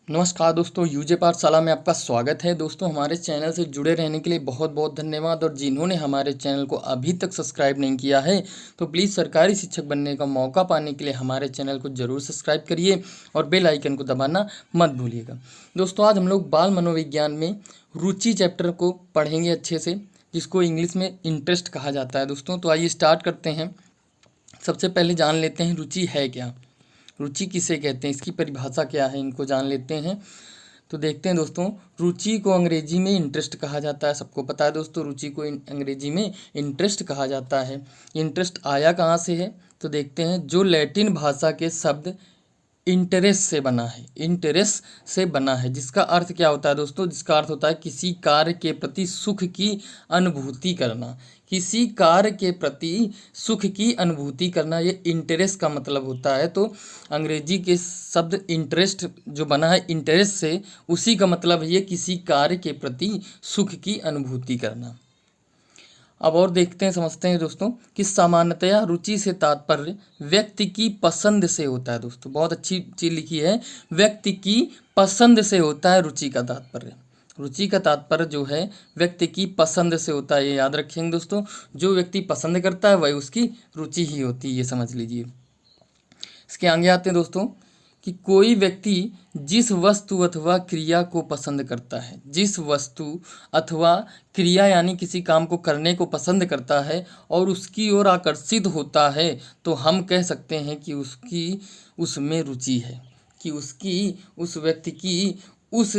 नमस्कार दोस्तों, यूजे पाठशाला में आपका स्वागत है। दोस्तों, हमारे चैनल से जुड़े रहने के लिए बहुत बहुत धन्यवाद। और जिन्होंने हमारे चैनल को अभी तक सब्सक्राइब नहीं किया है तो प्लीज़ सरकारी शिक्षक बनने का मौका पाने के लिए हमारे चैनल को ज़रूर सब्सक्राइब करिए और बेल आइकन को दबाना मत भूलिएगा। दोस्तों, आज हम लोग बाल मनोविज्ञान में रुचि चैप्टर को पढ़ेंगे अच्छे से, जिसको इंग्लिश में इंटरेस्ट कहा जाता है। दोस्तों, तो आइए स्टार्ट करते हैं। सबसे पहले जान लेते हैं रुचि है क्या, रुचि किसे कहते हैं, इसकी परिभाषा क्या है, इनको जान लेते हैं। तो देखते हैं दोस्तों, रुचि को अंग्रेजी में इंटरेस्ट कहा जाता है। सबको पता है दोस्तों, रुचि को अंग्रेजी में इंटरेस्ट कहा जाता है। इंटरेस्ट आया कहाँ से है, तो देखते हैं। जो लैटिन भाषा के शब्द इंटरेस्ट से बना है, इंटरेस्ट से बना है, जिसका अर्थ क्या होता है दोस्तों, जिसका अर्थ होता है किसी कार्य के प्रति सुख की अनुभूति करना। किसी कार्य के प्रति सुख की अनुभूति करना, ये इंटरेस्ट का मतलब होता है। तो अंग्रेजी के शब्द इंटरेस्ट जो बना है इंटरेस्ट से, उसी का मतलब ये किसी कार्य के प्रति सुख की अनुभूति करना। अब और देखते हैं, समझते हैं दोस्तों कि सामान्यतया रुचि से तात्पर्य व्यक्ति की पसंद से होता है। दोस्तों, बहुत अच्छी चीज़ लिखी है, व्यक्ति की पसंद से होता है रुचि का तात्पर्य। रुचि का तात्पर्य जो है व्यक्ति की पसंद से होता है, ये याद रखेंगे दोस्तों। जो व्यक्ति पसंद करता है वही उसकी रुचि ही होती है, ये समझ लीजिए। इसके आगे आते हैं दोस्तों कि कोई व्यक्ति जिस वस्तु अथवा क्रिया को पसंद करता है, जिस वस्तु अथवा क्रिया यानी किसी काम को करने को पसंद करता है और उसकी ओर आकर्षित होता है, तो हम कह सकते हैं कि उसकी उसमें रुचि है, कि उसकी उस व्यक्ति की उस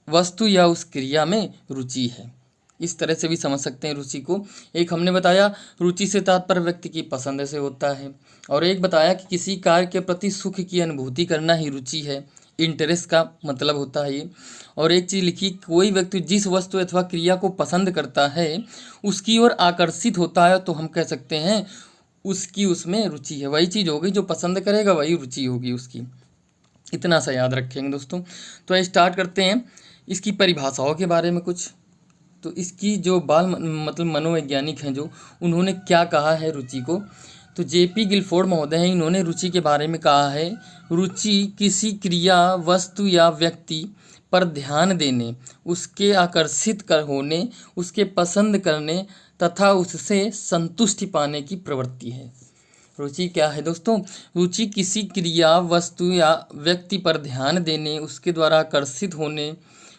वस्तु या उस क्रिया में रुचि है। इस तरह से भी समझ सकते हैं रुचि को। एक हमने बताया रुचि से तात्पर्य व्यक्ति की पसंद से होता है, और एक बताया कि किसी कार्य के प्रति सुख की अनुभूति करना ही रुचि है, इंटरेस्ट का मतलब होता है ये। और एक चीज़ लिखी, कोई व्यक्ति जिस वस्तु अथवा क्रिया को पसंद करता है उसकी ओर आकर्षित होता है, तो हम कह सकते हैं उसकी उसमें रुचि है। वही चीज़ होगी जो पसंद करेगा, वही रुचि होगी उसकी। इतना सा याद रखेंगे दोस्तों। तो स्टार्ट करते हैं इसकी परिभाषाओं के बारे में कुछ। तो इसकी जो मतलब मनोवैज्ञानिक हैं जो, उन्होंने क्या कहा है रुचि को, तो जेपी गिलफोर्ड महोदय हैं, इन्होंने रुचि के बारे में कहा है, रुचि किसी क्रिया वस्तु या व्यक्ति पर ध्यान देने, उसके आकर्षित कर होने, उसके पसंद करने तथा उससे संतुष्टि पाने की प्रवृत्ति है। रुचि क्या है दोस्तों, रुचि किसी क्रिया वस्तु या व्यक्ति पर ध्यान देने, उसके द्वारा आकर्षित होने,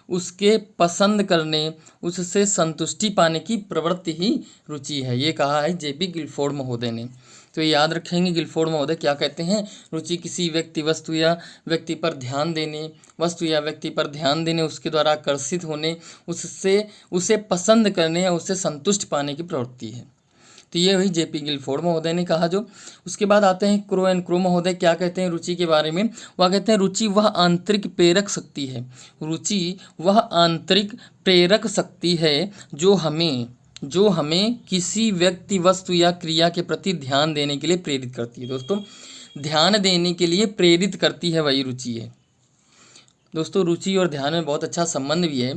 उसके पसंद करने, उससे संतुष्टि पाने की प्रवृत्ति ही रुचि है। ये कहा है जेपी गिलफोर्ड महोदय ने। तो ये याद रखेंगे, गिलफोर्ड महोदय क्या कहते हैं, रुचि किसी व्यक्ति वस्तु या व्यक्ति पर ध्यान देने, वस्तु या व्यक्ति पर ध्यान देने, उसके द्वारा आकर्षित होने, उससे उसे पसंद करने या उससे संतुष्ट पाने की प्रवृत्ति है। तो ये हुई जेपी गिलफोर्ड महोदय ने कहा जो। उसके बाद आते हैं क्रो एंड क्रो महोदय, क्या कहते हैं रुचि के बारे में। वह कहते हैं रुचि वह आंतरिक प्रेरक शक्ति है, रुचि वह आंतरिक प्रेरक शक्ति है जो हमें किसी व्यक्ति वस्तु या क्रिया के प्रति ध्यान देने के लिए प्रेरित करती है। दोस्तों, ध्यान देने के लिए प्रेरित करती है, वही रुचि है। दोस्तों, रुचि और ध्यान में बहुत अच्छा संबंध भी है।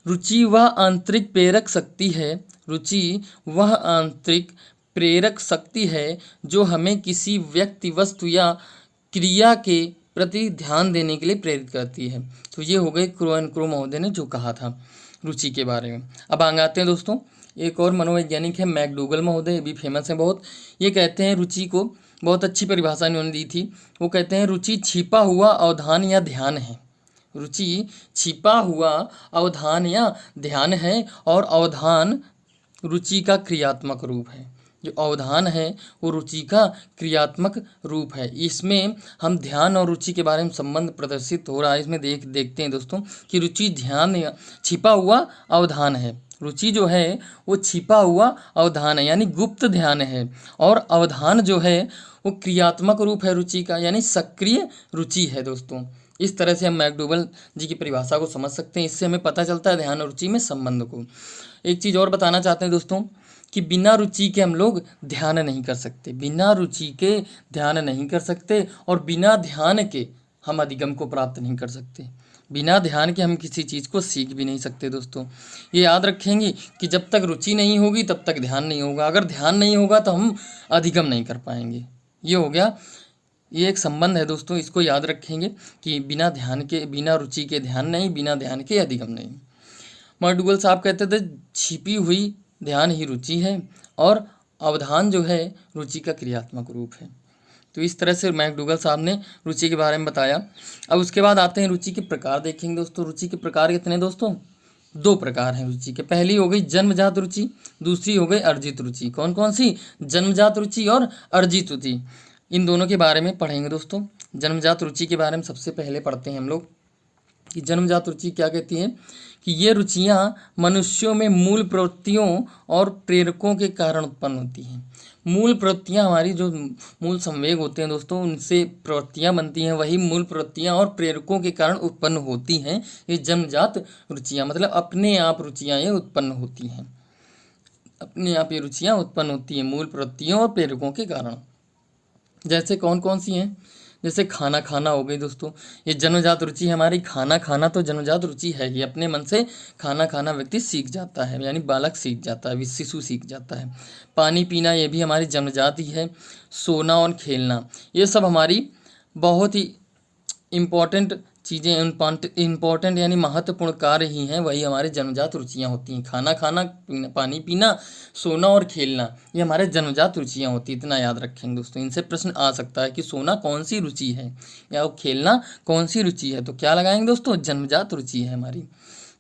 रुचि वह आंतरिक प्रेरक शक्ति है, रुचि वह आंतरिक प्रेरक शक्ति है जो हमें किसी व्यक्ति वस्तु या क्रिया के प्रति ध्यान देने के लिए प्रेरित करती है। तो ये हो गए क्रो एंड क्रो महोदय ने जो कहा था रुचि के बारे में। अब आगे आते हैं दोस्तों, एक और मनोवैज्ञानिक है मैकडूगल महोदय, ये भी फेमस है बहुत। ये कहते हैं रुचि को, बहुत अच्छी परिभाषा इन्होंने दी थी। वो कहते हैं रुचि छिपा हुआ अवधान या ध्यान है। रुचि छिपा हुआ अवधान या ध्यान है, और अवधान रुचि का क्रियात्मक रूप है। जो अवधान है वो रुचि का क्रियात्मक रूप है। इसमें हम ध्यान और रुचि के बारे में संबंध प्रदर्शित हो रहा है। इसमें देखते हैं दोस्तों कि रुचि ध्यान या छिपा हुआ अवधान है। रुचि जो है वो छिपा हुआ अवधान है, यानी गुप्त ध्यान है, और अवधान जो है वो क्रियात्मक रूप है रुचि का, यानी सक्रिय रुचि है। दोस्तों, इस तरह से हम मैकडूगल जी की परिभाषा को समझ सकते हैं। इससे हमें पता चलता है ध्यान और रुचि में संबंध को। एक चीज़ और बताना चाहते हैं दोस्तों कि बिना रुचि के हम लोग ध्यान नहीं कर सकते, बिना रुचि के ध्यान नहीं कर सकते, और बिना ध्यान के हम अधिगम को प्राप्त नहीं कर सकते। बिना ध्यान के हम किसी चीज़ को सीख भी नहीं सकते। दोस्तों, ये याद रखेंगे कि जब तक रुचि नहीं होगी तब तक ध्यान नहीं होगा, अगर ध्यान नहीं होगा तो हम अधिगम नहीं कर पाएंगे। ये हो गया ये एक संबंध है दोस्तों, इसको याद रखेंगे कि बिना रुचि के ध्यान नहीं, बिना ध्यान के अधिगम नहीं। मैकडूगल साहब कहते थे छिपी हुई ध्यान ही रुचि है और अवधान जो है रुचि का क्रियात्मक रूप है। तो इस तरह से मैकडूगल साहब ने रुचि के बारे में बताया। अब उसके बाद आते हैं रुचि के प्रकार देखेंगे दोस्तों। रुचि के प्रकार कितने दोस्तों? 2 प्रकार हैं रुचि के। पहली हो गई जन्मजात रुचि, दूसरी हो गई अर्जित रुचि। कौन कौन सी? जन्मजात रुचि और अर्जित रुचि। इन दोनों के बारे में पढ़ेंगे दोस्तों। जन्मजात रुचि के बारे में सबसे पहले पढ़ते हैं हम लोग कि जन्मजात रुचि क्या कहती है कि ये रुचियाँ मनुष्यों में मूल प्रवृत्तियों और प्रेरकों के कारण उत्पन्न होती हैं। मूल प्रवृत्तियाँ हमारी जो मूल संवेग होते हैं दोस्तों, उनसे प्रवृत्तियाँ बनती हैं, वही मूल प्रवृत्तियाँ और प्रेरकों के कारण उत्पन्न होती हैं। ये जन्मजात रुचियाँ मतलब अपने आप रुचियाँ ये उत्पन्न होती हैं, अपने आप ये रुचियाँ उत्पन्न होती हैं मूल प्रवृत्तियों और प्रेरकों के कारण। जैसे कौन कौन सी हैं? जैसे खाना खाना हो गई दोस्तों, ये जन्मजात रुचि है हमारी। खाना खाना तो जन्मजात रुचि है, ये अपने मन से खाना खाना व्यक्ति सीख जाता है, यानी बालक सीख जाता है, शिशु सीख जाता है। पानी पीना ये भी हमारी जन्मजात ही है। सोना और खेलना ये सब हमारी बहुत ही इम्पॉर्टेंट चीज़ें, इम्पॉर्टेंट यानी महत्वपूर्ण कार्य ही हैं, वही हमारे जन्मजात रुचियाँ होती हैं। खाना खाना, पानी पीना, सोना और खेलना ये हमारे जन्मजात रुचियाँ होती हैं। इतना याद रखेंगे दोस्तों। इनसे प्रश्न आ सकता है कि सोना कौन सी रुचि है या खेलना कौन सी रुचि है, तो क्या लगाएंगे दोस्तों? जन्मजात रुचि है हमारी।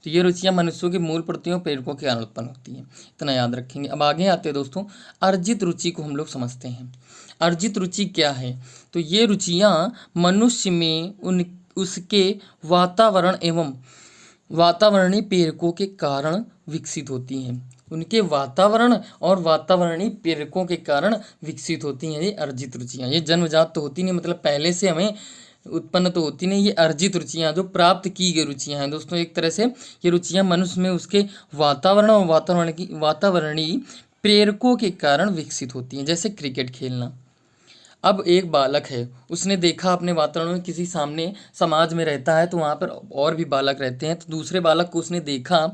तो ये रुचियाँ मनुष्यों की मूल प्रवृत्तियों प्रेरकों के कारण उत्पन्न होती हैं, इतना याद रखेंगे। अब आगे आते हैं दोस्तों, अर्जित रुचि को हम लोग समझते हैं। अर्जित रुचि क्या है? तो ये रुचियाँ मनुष्य में उसके वातावरण एवं वातावरणीय प्रेरकों के कारण विकसित होती हैं। उनके वातावरण और वातावरणीय प्रेरकों के कारण विकसित होती हैं ये अर्जित रुचियाँ। ये जन्मजात तो होती नहीं, मतलब पहले से हमें उत्पन्न तो होती नहीं। ये अर्जित रुचियाँ जो प्राप्त की गई रुचियाँ हैं दोस्तों। एक तरह से ये रुचियाँ मनुष्य में उसके वातावरण और वातावरणीय प्रेरकों के कारण विकसित होती हैं। जैसे क्रिकेट खेलना। अब एक बालक है, उसने देखा अपने वातावरण में किसी सामने समाज में रहता है, तो वहाँ पर और भी बालक रहते हैं, तो दूसरे बालक को उसने देखा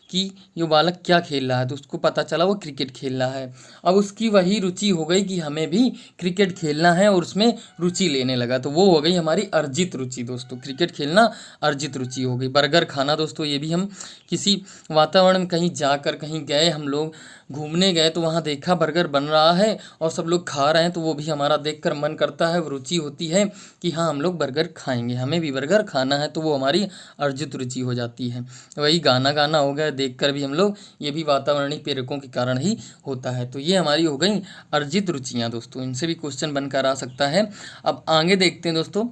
कि ये बालक क्या खेल रहा है, तो उसको पता चला वो क्रिकेट खेल रहा है। अब उसकी वही रुचि हो गई कि हमें भी क्रिकेट खेलना है और उसमें रुचि लेने लगा, तो वो हो गई हमारी अर्जित रुचि दोस्तों। क्रिकेट खेलना अर्जित रुचि हो गई। बर्गर खाना दोस्तों, ये भी हम किसी वातावरण में कहीं जाकर, कहीं गए, हम लोग घूमने गए तो वहाँ देखा बर्गर बन रहा है और सब लोग खा रहे हैं, तो वो भी हमारा देखकर मन करता है, रुचि होती है कि हाँ हम लोग बर्गर खाएंगे, हमें भी बर्गर खाना है, तो वो हमारी अर्जित रुचि हो जाती है। वही गाना गाना हो गया, देखकर भी हम लोग, ये भी वातावरणीय प्रेरकों के कारण ही होता है। तो ये हमारी हो गई अर्जित रुचियाँ दोस्तों। इनसे भी क्वेश्चन बनकर आ सकता है। अब आगे देखते हैं दोस्तों,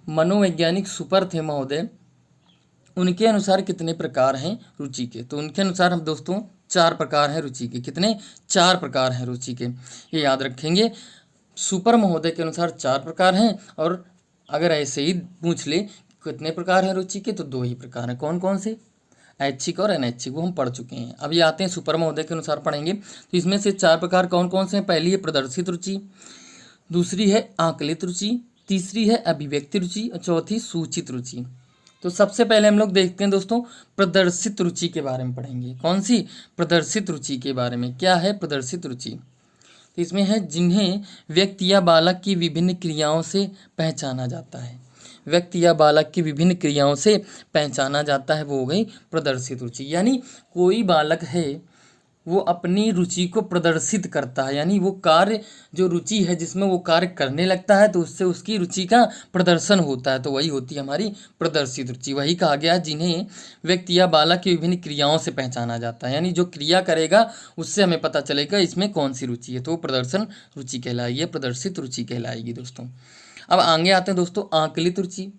मनोवैज्ञानिक सुपर थे महोदय, उनके अनुसार कितने प्रकार हैं रुचि के? तो उनके अनुसार हम दोस्तों 4 प्रकार हैं रुचि के। कितने? 4 प्रकार हैं रुचि के, ये याद रखेंगे। सुपर महोदय के अनुसार 4 प्रकार हैं, और अगर ऐसे ही पूछ ले कितने प्रकार हैं रुचि के, तो 2 ही प्रकार हैं। कौन कौन से? ऐच्छिक और अनैच्छिक, वो हम पढ़ चुके हैं। अब ये आते हैं सुपर महोदय के अनुसार पढ़ेंगे। तो इसमें से 4 प्रकार कौन कौन से हैं? पहली है प्रदर्शित रुचि, दूसरी है आकलित रुचि, तीसरी है अभिव्यक्ति रुचि और चौथी सूचित रुचि। तो सबसे पहले हम लोग देखते हैं दोस्तों प्रदर्शित रुचि के बारे में पढ़ेंगे। कौन सी? प्रदर्शित रुचि के बारे में। क्या है प्रदर्शित रुचि? तो इसमें है जिन्हें व्यक्ति या बालक की विभिन्न क्रियाओं से पहचाना जाता है। व्यक्ति या बालक की विभिन्न क्रियाओं से पहचाना जाता है, वो हो गई प्रदर्शित रुचि। यानी कोई बालक है, वो अपनी रुचि को प्रदर्शित करता है, यानी वो कार्य जो रुचि है जिसमें वो कार्य करने लगता है, तो उससे उसकी रुचि का प्रदर्शन होता है, तो वही होती है हमारी प्रदर्शित रुचि। वही कहा गया जिन्हें व्यक्ति या बालक की विभिन्न क्रियाओं से पहचाना जाता है, यानी जो क्रिया करेगा उससे हमें पता चलेगा इसमें कौन सी रुचि है, तो वो प्रदर्शन रुचि कहलाएगी, प्रदर्शित रुचि कहलाएगी दोस्तों। अब आगे आते हैं दोस्तों आकलित रुचि।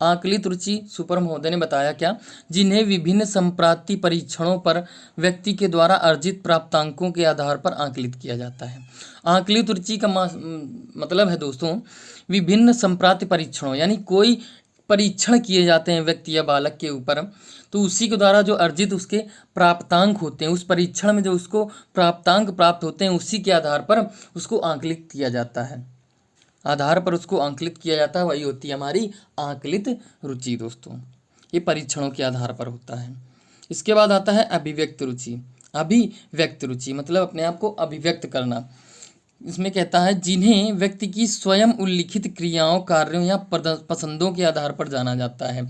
आकलित रुचि सुपर महोदय ने बताया क्या? जिन्हें विभिन्न संप्राप्ति परीक्षणों पर व्यक्ति के द्वारा अर्जित प्राप्तांकों के आधार पर आकलित किया जाता है। आकलित रुचि का मतलब है दोस्तों विभिन्न संप्राप्ति परीक्षणों, यानी कोई परीक्षण किए जाते हैं व्यक्ति या बालक के ऊपर, तो उसी के द्वारा जो अर्जित उसके प्राप्तांक होते हैं, उस परीक्षण में जो उसको प्राप्तांक प्राप्त होते हैं, उसी के आधार पर उसको आकलित किया जाता है, आधार पर उसको आंकलित किया जाता है, वही होती है हमारी आकलित रुचि दोस्तों। ये परीक्षणों के आधार पर होता है। इसके बाद आता है अभिव्यक्त रुचि। अभिव्यक्त रुचि मतलब अपने आप को अभिव्यक्त करना। इसमें कहता है जिन्हें व्यक्ति की स्वयं उल्लिखित क्रियाओं, कार्यों या पसंदों के आधार पर जाना जाता है।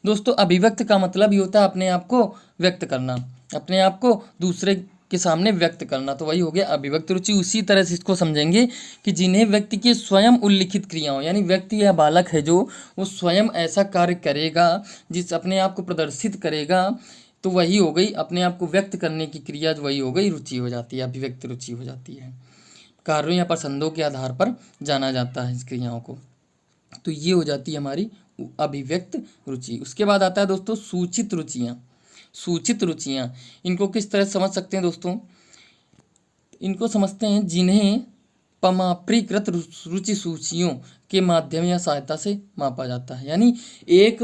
दोस्तों अभिव्यक्त का मतलब ही होता है अपने आप को व्यक्त करना, अपने आप को दूसरे के सामने व्यक्त करना, तो वही हो गया अभिव्यक्त रुचि। उसी तरह से इसको समझेंगे कि जिन्हें व्यक्ति की स्वयं उल्लिखित क्रियाओं, यानी व्यक्ति या बालक है जो वो स्वयं ऐसा कार्य करेगा जिस अपने आप को प्रदर्शित करेगा, तो वही हो गई अपने आप को व्यक्त करने की क्रिया, वही हो गई रुचि हो जाती है, अभिव्यक्त रुचि हो जाती है। कार्यों या पसंदों के आधार पर जाना जाता है इस क्रियाओं को, तो ये हो जाती है हमारी अभिव्यक्त रुचि। उसके बाद आता है दोस्तों सूचित रुचियाँ। सूचित रुचियाँ इनको किस तरह समझ सकते हैं दोस्तों, इनको समझते हैं जिन्हें पमाप्रीकृत रुचि सूचियों के माध्यम या सहायता से मापा जाता है। यानी एक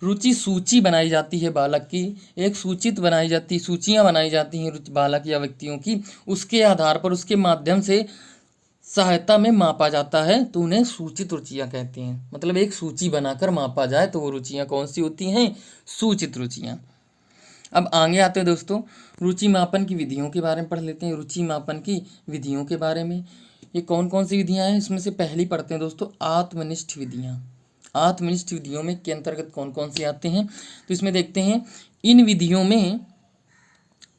रुचि सूची बनाई जाती है बालक की, एक सूचित बनाई जाती, सूचियाँ बनाई जाती हैं बालक या व्यक्तियों की, उसके आधार पर उसके माध्यम से सहायता में मापा जाता है, तो उन्हें सूचित रुचियाँ कहते हैं। मतलब एक सूची बनाकर मापा जाए तो वो रुचियाँ कौन सी होती हैं, सूचित रुचियाँ। अब आगे आते हैं दोस्तों रुचि मापन की विधियों के बारे में पढ़ लेते हैं। रुचि मापन की विधियों के बारे में ये कौन कौन सी विधियाँ हैं, इसमें से पहली पढ़ते हैं दोस्तों आत्मनिष्ठ विधियाँ। आत्मनिष्ठ विधियों में के अंतर्गत कौन कौन सी आते हैं, तो इसमें देखते हैं इन विधियों में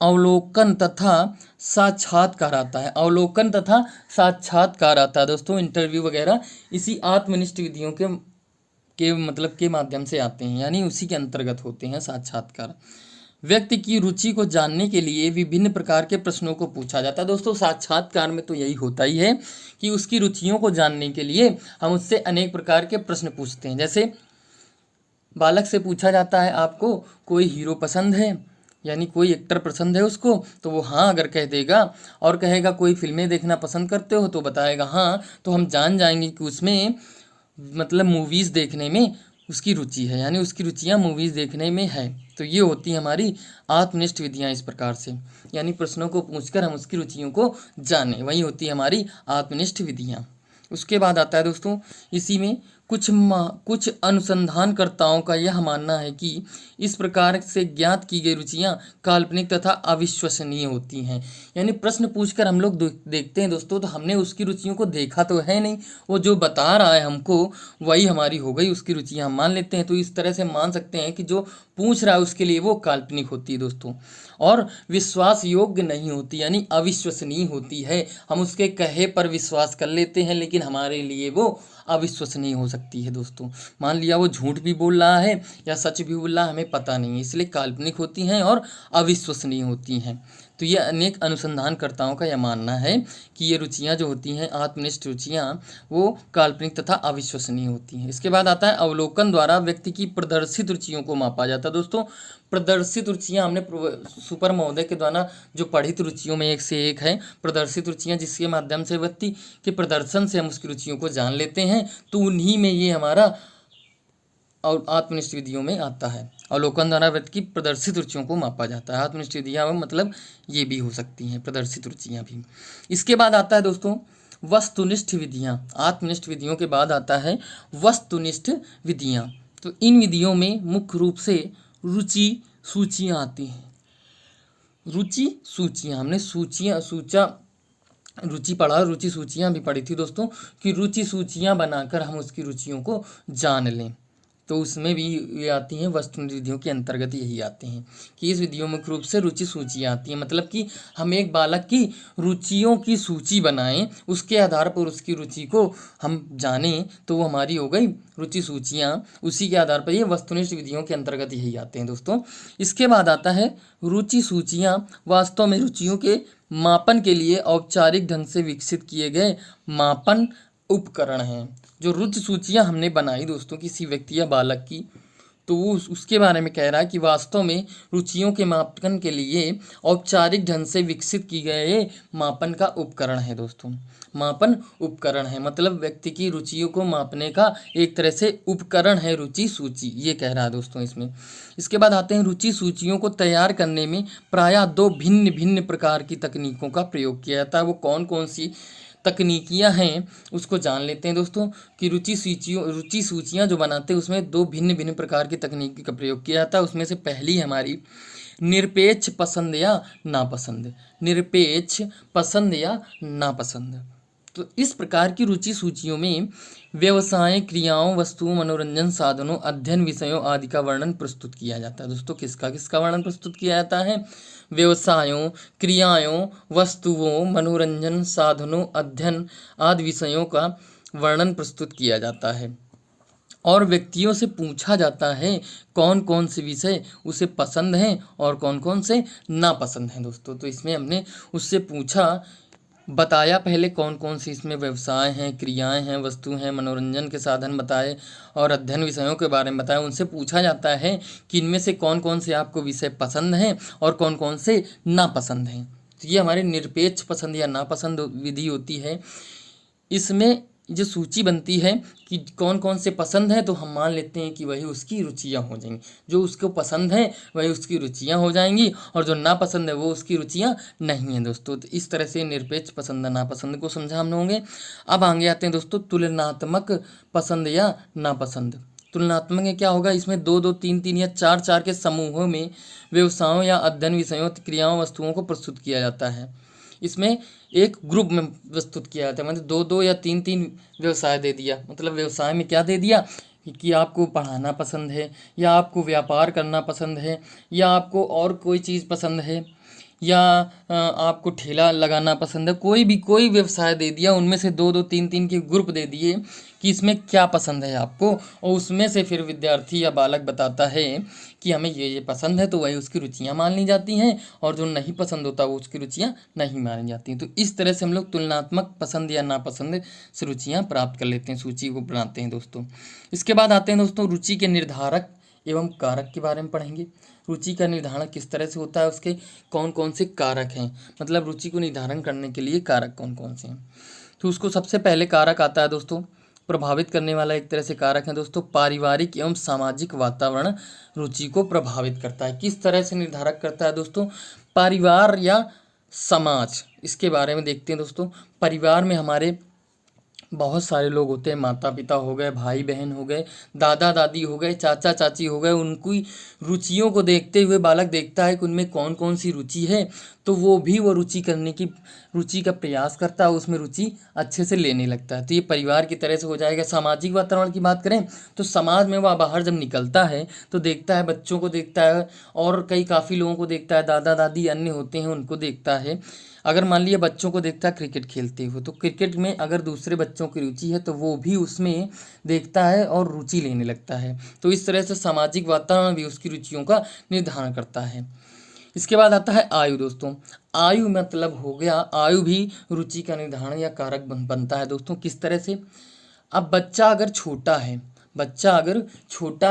अवलोकन तथा साक्षात्कार आता है। अवलोकन तथा साक्षात्कार आता है दोस्तों, इंटरव्यू वगैरह इसी आत्मनिष्ठ विधियों के मतलब के माध्यम से आते हैं, यानी उसी के अंतर्गत होते हैं साक्षात्कार। व्यक्ति की रुचि को जानने के लिए विभिन्न प्रकार के प्रश्नों को पूछा जाता है। दोस्तों साक्षात्कार में तो यही होता ही है कि उसकी रुचियों को जानने के लिए हम उससे अनेक प्रकार के प्रश्न पूछते हैं। जैसे बालक से पूछा जाता है आपको कोई हीरो पसंद है, यानी कोई एक्टर पसंद है उसको, तो वो हाँ अगर कह देगा और कहेगा कोई फिल्में देखना पसंद करते हो, तो बताएगा हाँ, तो हम जान जाएंगे कि उसमें मतलब मूवीज़ देखने में उसकी रुचि है, यानी उसकी रुचियाँ मूवीज़ देखने में है। तो ये होती है हमारी आत्मनिष्ठ विधियाँ इस प्रकार से, यानी प्रश्नों को पूछकर हम उसकी रुचियों को जानें, वही होती है हमारी आत्मनिष्ठ विधियाँ। उसके बाद आता है दोस्तों इसी में कुछ अनुसंधानकर्ताओं का यह मानना है कि इस प्रकार से ज्ञात की गई रुचियाँ काल्पनिक तथा अविश्वसनीय होती हैं। यानी प्रश्न पूछकर हम लोग देखते हैं दोस्तों, तो हमने उसकी रुचियों को देखा तो है नहीं, वो जो बता रहा है हमको वही हमारी हो गई, उसकी रुचियाँ हम मान लेते हैं। तो इस तरह से मान सकते हैं कि जो पूछ रहा है उसके लिए वो काल्पनिक होती है दोस्तों, और विश्वास योग्य नहीं होती, यानी अविश्वसनीय होती है। हम उसके कहे पर विश्वास कर लेते हैं, लेकिन हमारे लिए वो अविश्वसनीय हो सकती है दोस्तों। मान लिया वो झूठ भी बोल रहा है या सच भी बोल रहा है, हमें पता नहीं है, इसलिए काल्पनिक होती हैं और अविश्वसनीय होती हैं। तो ये अनेक अनुसंधानकर्ताओं का यह मानना है कि ये रुचियाँ जो होती हैं आत्मनिष्ठ रुचियाँ वो काल्पनिक तथा अविश्वसनीय होती हैं। इसके बाद आता है अवलोकन द्वारा व्यक्ति की प्रदर्शित रुचियों को मापा जाता है। दोस्तों प्रदर्शित रुचियाँ हमने सुपर महोदय के द्वारा जो पढ़ित रुचियों में एक से एक है प्रदर्शित रुचियाँ, जिसके माध्यम से व्यक्ति के प्रदर्शन से हम उसकी रुचियों को जान लेते हैं, तो उन्हीं में ये हमारा और आत्मनिष्ठ विधियों में आता है। अवलोकन द्वारा व्यक्ति की प्रदर्शित रुचियों को मापा जाता है। आत्मनिष्ठ विधियाँ मतलब ये भी हो सकती हैं, प्रदर्शित रुचियाँ भी। इसके बाद आता है दोस्तों वस्तुनिष्ठ विधियाँ। आत्मनिष्ठ विधियों के बाद आता है वस्तुनिष्ठ विधियाँ। तो इन विधियों में मुख्य रूप से रुचि सूचियाँ आती हैं। रुचि सूचियाँ हमने रुचि पढ़ा, रुचि सूचियाँ भी पढ़ी थी दोस्तों, कि रुचि सूचियाँ बनाकर हम उसकी रुचियों को जान लें, तो उसमें भी ये आती हैं वस्तुनिष्ठ विधियों के अंतर्गत यही आते हैं कि इस विधियों में मुख्य रूप से रुचि सूचियाँ आती हैं। मतलब कि हम एक बालक की रुचियों की सूची बनाएं, उसके आधार पर उसकी रुचि को हम जानें, तो वो हमारी हो गई रुचि सूचियाँ। उसी के आधार पर ये वस्तुनिष्ठ विधियों के अंतर्गत यही आते हैं दोस्तों। इसके बाद आता है रुचि सूचियाँ वास्तव में रुचियों के मापन के लिए औपचारिक ढंग से विकसित किए गए मापन उपकरण हैं। जो रुचि सूचियाँ हमने बनाई दोस्तों किसी व्यक्ति या बालक की, तो वो उसके बारे में कह रहा है कि वास्तव में रुचियों के मापन के लिए औपचारिक ढंग से विकसित की गए मापन का उपकरण है दोस्तों। मापन उपकरण है मतलब व्यक्ति की रुचियों को मापने का एक तरह से उपकरण है रुचि सूची, ये कह रहा है दोस्तों इसमें। इसके बाद आते हैं रुचि सूचियों को तैयार करने में प्रायः दो भिन्न भिन्न प्रकार की तकनीकों का प्रयोग किया जाता है। वो कौन कौन सी तकनीकियाँ हैं उसको जान लेते हैं दोस्तों, कि रुचि सूचियाँ जो बनाते हैं उसमें दो भिन्न भिन्न प्रकार की तकनीकी का प्रयोग किया जाता है। उसमें से पहली हमारी निरपेक्ष पसंद या नापसंद। निरपेक्ष पसंद या नापसंद, तो इस प्रकार की रुचि सूचियों में व्यवसाय, क्रियाओं, वस्तुओं, मनोरंजन साधनों, अध्ययन विषयों आदि का वर्णन प्रस्तुत किया जाता है। दोस्तों किसका किसका वर्णन प्रस्तुत किया जाता है? व्यवसायों, क्रियाओं, वस्तुओं, मनोरंजन साधनों, अध्ययन आदि विषयों का वर्णन प्रस्तुत किया जाता है। और व्यक्तियों से पूछा जाता है कौन कौन से विषय उसे पसंद हैं और कौन कौन से नापसंद हैं। दोस्तों तो इसमें हमने उससे पूछा, बताया पहले कौन कौन सी इसमें व्यवसाय हैं, क्रियाएं हैं, वस्तु हैं, मनोरंजन के साधन बताए और अध्ययन विषयों के बारे में बताया। उनसे पूछा जाता है कि इनमें से कौन कौन से आपको विषय पसंद हैं और कौन कौन से नापसंद हैं। तो ये हमारी निरपेक्ष पसंद या नापसंद विधि होती है। इसमें जो सूची बनती है कि कौन कौन से पसंद है तो हम मान लेते हैं कि वही उसकी रुचियाँ हो जाएंगी। जो उसको पसंद है वही उसकी रुचियाँ हो जाएंगी और जो नापसंद है वो उसकी रुचियाँ नहीं हैं। दोस्तों तो इस तरह से निरपेक्ष पसंद नापसंद को समझा हम लोगों ने। अब आगे आते हैं दोस्तों तुलनात्मक पसंद या नापसंद। तुलनात्मक में क्या होगा? इसमें दो दो, तीन तीन या चार चार के समूहों में व्यवसायों या अध्ययन विषयों, क्रियाओं, वस्तुओं को प्रस्तुत किया जाता है। इसमें एक ग्रुप में प्रस्तुत किया जाता है, मतलब दो दो या तीन तीन व्यवसाय दे दिया। मतलब व्यवसाय में क्या दे दिया कि आपको पढ़ाना पसंद है, या आपको व्यापार करना पसंद है, या आपको और कोई चीज़ पसंद है, या आपको ठेला लगाना पसंद है। कोई व्यवसाय दे दिया, उनमें से दो दो तीन तीन के ग्रुप दे दिए कि इसमें क्या पसंद है आपको, और उसमें से फिर विद्यार्थी या बालक बताता है कि हमें ये पसंद है, तो वही उसकी रुचियाँ मान ली जाती हैं, और जो नहीं पसंद होता वो उसकी रुचियाँ नहीं मानी जाती हैं। तो इस तरह से हम लोग तुलनात्मक पसंद या नापसंद से रुचियाँ प्राप्त कर लेते हैं, सूची को बनाते हैं दोस्तों। इसके बाद आते हैं दोस्तों रुचि के निर्धारक एवं कारक के बारे में पढ़ेंगे। रुचि का निर्धारण किस तरह से होता है, उसके कौन कौन से कारक हैं, मतलब रुचि को निर्धारण करने के लिए कारक कौन कौन से हैं। तो उसको सबसे पहले कारक आता है दोस्तों, प्रभावित करने वाला एक तरह से कारक है दोस्तों, पारिवारिक एवं सामाजिक वातावरण रुचि को प्रभावित करता है। किस तरह से निर्धारक करता है दोस्तों? परिवार या समाज, इसके बारे में देखते हैं दोस्तों। परिवार में हमारे बहुत सारे लोग होते हैं, माता पिता हो गए, भाई बहन हो गए, दादा दादी हो गए, चाचा चाची हो गए। उनकी रुचियों को देखते हुए बालक देखता है कि उनमें कौन कौन सी रुचि है, तो वो भी वो रुचि का प्रयास करता है, उसमें रुचि अच्छे से लेने लगता है। तो ये परिवार की तरह से हो जाएगा। सामाजिक वातावरण की बात करें तो समाज में वह बाहर जब निकलता है तो देखता है, बच्चों को देखता है और काफ़ी लोगों को देखता है, दादा दादी अन्य होते हैं उनको देखता है। अगर मान लिया बच्चों को देखता है क्रिकेट खेलते हुए, तो क्रिकेट में अगर दूसरे बच्चों की रुचि है तो वो भी उसमें देखता है और रुचि लेने लगता है। तो इस तरह से सामाजिक वातावरण भी उसकी रुचियों का निर्धारण करता है। इसके बाद आता है आयु दोस्तों। आयु मतलब हो गया, आयु भी रुचि का निर्धारण या कारक बनता है दोस्तों। किस तरह से? अब बच्चा अगर छोटा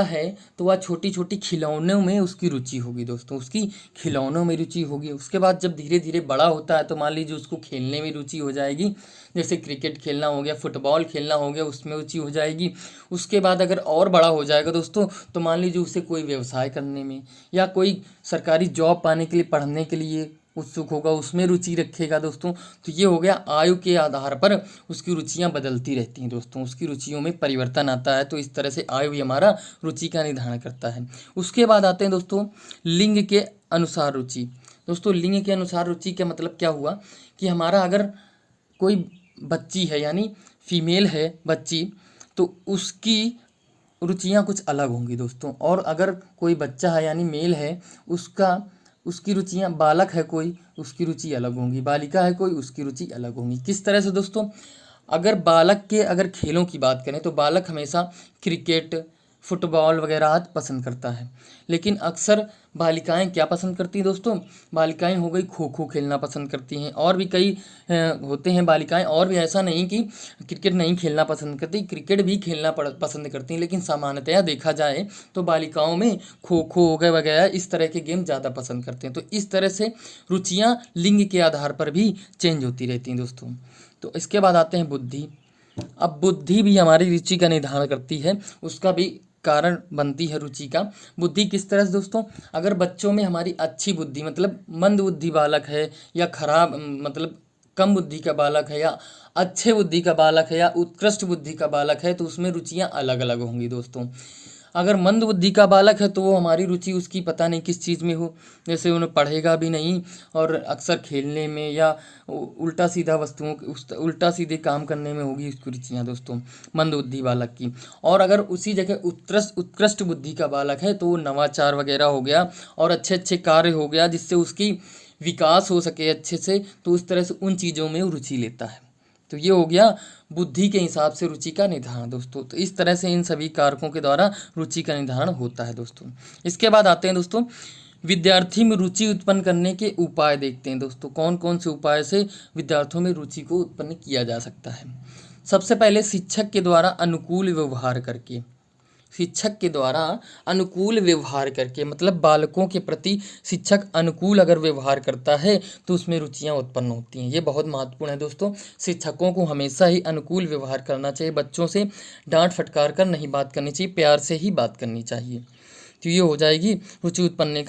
है तो वह छोटी छोटी खिलौनों में उसकी रुचि होगी दोस्तों, उसकी खिलौनों में रुचि होगी। उसके बाद जब धीरे धीरे बड़ा होता है तो मान लीजिए उसको खेलने में रुचि हो जाएगी, जैसे क्रिकेट खेलना हो गया, फुटबॉल खेलना हो गया, उसमें रुचि हो जाएगी। उसके बाद अगर और बड़ा हो जाएगा दोस्तों तो मान लीजिए उसे कोई व्यवसाय करने में या कोई सरकारी जॉब पाने के लिए, पढ़ने के लिए उत्सुक होगा, उसमें रुचि रखेगा दोस्तों। तो ये हो गया, आयु के आधार पर उसकी रुचियां बदलती रहती हैं दोस्तों, उसकी रुचियों में परिवर्तन आता है। तो इस तरह से आयु भी हमारा रुचि का निर्धारण करता है। उसके बाद आते हैं दोस्तों लिंग के अनुसार रुचि। दोस्तों लिंग के अनुसार रुचि का मतलब क्या हुआ कि हमारा अगर कोई बच्ची है यानी फीमेल है बच्ची, तो उसकी रुचियां कुछ अलग होंगी दोस्तों। और अगर कोई बच्चा है यानी मेल है, उसकी रुचियां, बालक है कोई, उसकी रुचि अलग होंगी, बालिका है कोई, उसकी रुचि अलग होंगी। किस तरह से दोस्तों? अगर खेलों की बात करें तो बालक हमेशा क्रिकेट, फुटबॉल वगैरह आज पसंद करता है, लेकिन अक्सर बालिकाएं क्या पसंद करती हैं दोस्तों? बालिकाएं हो गई खो खो खेलना पसंद करती हैं, और भी कई होते हैं बालिकाएं, और भी ऐसा नहीं कि क्रिकेट नहीं खेलना पसंद करती, क्रिकेट भी खेलना पसंद करती हैं। लेकिन सामान्यतया देखा जाए तो बालिकाओं में खो खो हो गए वगैरह इस तरह के गेम ज़्यादा पसंद करते हैं। तो इस तरह से रुचियाँ लिंग के आधार पर भी चेंज होती रहती हैं दोस्तों। तो इसके बाद आते हैं बुद्धि। अब बुद्धि भी हमारी रुचि का निर्धारण करती है, उसका भी कारण बनती है रुचि का। बुद्धि किस तरह से दोस्तों? अगर बच्चों में हमारी अच्छी बुद्धि, मतलब मंद बुद्धि बालक है, या खराब मतलब कम बुद्धि का बालक है, या अच्छे बुद्धि का बालक है, या उत्कृष्ट बुद्धि का बालक है, तो उसमें रुचियां अलग अलग होंगी दोस्तों। अगर मंद बुद्धि का बालक है तो वो हमारी रुचि उसकी पता नहीं किस चीज़ में हो, जैसे उन्हें पढ़ेगा भी नहीं और अक्सर खेलने में या उल्टा सीधा वस्तुओं उल्टा सीधे काम करने में होगी उसकी रुचियाँ दोस्तों, मंद बुद्धि बालक की। और अगर उसी जगह उत्कृष्ट बुद्धि का बालक है तो वो नवाचार वगैरह हो गया और अच्छे अच्छे कार्य हो गया जिससे उसकी विकास हो सके अच्छे से, तो उस तरह से उन चीज़ों में वो रुचि लेता है। तो ये हो गया बुद्धि के हिसाब से रुचि का निर्धारण दोस्तों। तो इस तरह से इन सभी कारकों के द्वारा रुचि का निर्धारण होता है दोस्तों। इसके बाद आते हैं दोस्तों विद्यार्थी में रुचि उत्पन्न करने के उपाय देखते हैं दोस्तों, कौन कौन से उपाय से विद्यार्थियों में रुचि को उत्पन्न किया जा सकता है। सबसे पहले शिक्षक के द्वारा अनुकूल व्यवहार करके, शिक्षक के द्वारा अनुकूल व्यवहार करके मतलब बालकों के प्रति शिक्षक अनुकूल अगर व्यवहार करता है तो उसमें रुचियां उत्पन्न होती हैं। ये बहुत महत्वपूर्ण है दोस्तों, शिक्षकों को हमेशा ही अनुकूल व्यवहार करना चाहिए, बच्चों से डांट फटकार कर नहीं बात करनी चाहिए, प्यार से ही बात करनी चाहिए। तो ये हो जाएगी रुचि उत्पन्न करने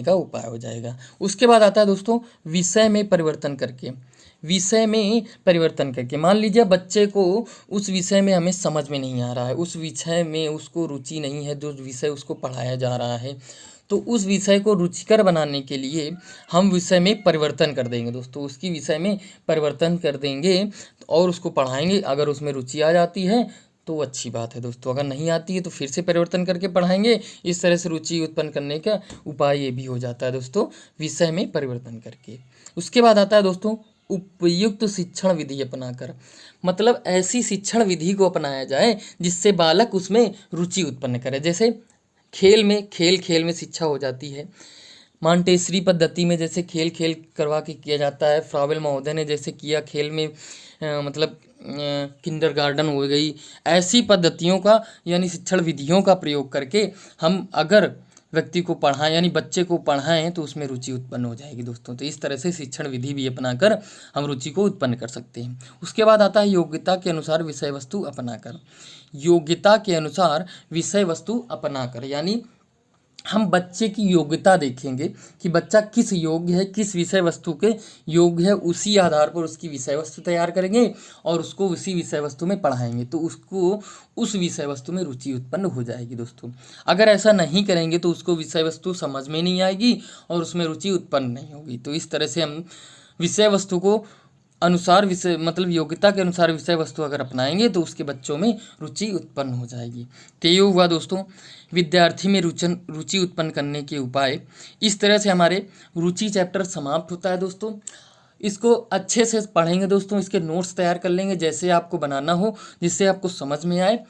का उपाय हो जाएगा। उसके बाद आता है दोस्तों विषय में परिवर्तन करके, विषय में परिवर्तन करके मान लीजिए बच्चे को उस विषय में हमें समझ में नहीं आ रहा है, उस विषय में उसको रुचि नहीं है, जो विषय उसको पढ़ाया जा रहा है, तो उस विषय को रुचिकर बनाने के लिए हम विषय में परिवर्तन कर देंगे दोस्तों, उसकी विषय में परिवर्तन कर देंगे और उसको पढ़ाएंगे। अगर उसमें रुचि आ जाती है तो अच्छी बात है दोस्तों, अगर नहीं आती है तो फिर से परिवर्तन करके पढ़ाएंगे। इस तरह से रुचि उत्पन्न करने का उपाय ये भी हो जाता है दोस्तों, विषय में परिवर्तन करके। उसके बाद आता है दोस्तों उपयुक्त शिक्षण विधि अपनाकर, मतलब ऐसी शिक्षण विधि को अपनाया जाए जिससे बालक उसमें रुचि उत्पन्न करे। जैसे खेल में शिक्षा हो जाती है, मांटेसरी पद्धति में जैसे खेल करवा के किया जाता है, फ्रावेल महोदय ने जैसे किया खेल में मतलब किंडरगार्टन हो गई, ऐसी पद्धतियों का यानी शिक्षण विधियों का प्रयोग करके हम अगर व्यक्ति को पढ़ाएं यानी बच्चे को पढ़ाएं तो उसमें रुचि उत्पन्न हो जाएगी दोस्तों। तो इस तरह से शिक्षण विधि भी अपनाकर हम रुचि को उत्पन्न कर सकते हैं। उसके बाद आता है योग्यता के अनुसार विषय वस्तु अपनाकर, योग्यता के अनुसार विषय वस्तु अपनाकर यानी हम बच्चे की योग्यता देखेंगे कि बच्चा किस योग्य है, किस विषय वस्तु के योग्य है, उसी आधार पर उसकी विषय वस्तु तैयार करेंगे और उसको उसी विषय वस्तु में पढ़ाएंगे, तो उसको उस विषय वस्तु में रुचि उत्पन्न हो जाएगी दोस्तों। अगर ऐसा नहीं करेंगे तो उसको विषय वस्तु समझ में नहीं आएगी और उसमें रुचि उत्पन्न नहीं होगी। तो इस तरह से हम विषय वस्तु को अनुसार विषय मतलब योग्यता के अनुसार विषय वस्तु अगर अपनाएंगे तो उसके बच्चों में रुचि उत्पन्न हो जाएगी। तो ये हुआ दोस्तों विद्यार्थी में रुचि उत्पन्न करने के उपाय। इस तरह से हमारे रुचि चैप्टर समाप्त होता है दोस्तों। इसको अच्छे से पढ़ेंगे दोस्तों, इसके नोट्स तैयार कर लेंगे जैसे आपको बनाना हो, जिससे आपको समझ में आए।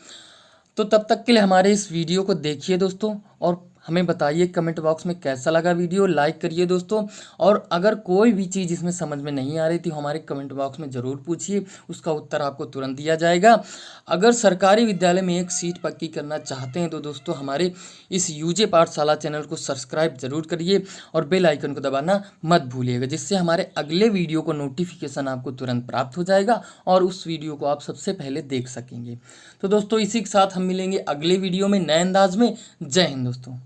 तो तब तक के लिए हमारे इस वीडियो को देखिए दोस्तों और हमें बताइए कमेंट बॉक्स में कैसा लगा वीडियो, लाइक करिए दोस्तों। और अगर कोई भी चीज़ इसमें समझ में नहीं आ रही थी हमारे कमेंट बॉक्स में ज़रूर पूछिए, उसका उत्तर आपको तुरंत दिया जाएगा। अगर सरकारी विद्यालय में एक सीट पक्की करना चाहते हैं तो दोस्तों हमारे इस यूजे पाठशाला चैनल को सब्सक्राइब जरूर करिए और बेल आइकन को दबाना मत भूलिएगा, जिससे हमारे अगले वीडियो को नोटिफिकेशन आपको तुरंत प्राप्त हो जाएगा और उस वीडियो को आप सबसे पहले देख सकेंगे। तो दोस्तों इसी के साथ हम मिलेंगे अगले वीडियो में नए अंदाज में। जय हिंद दोस्तों।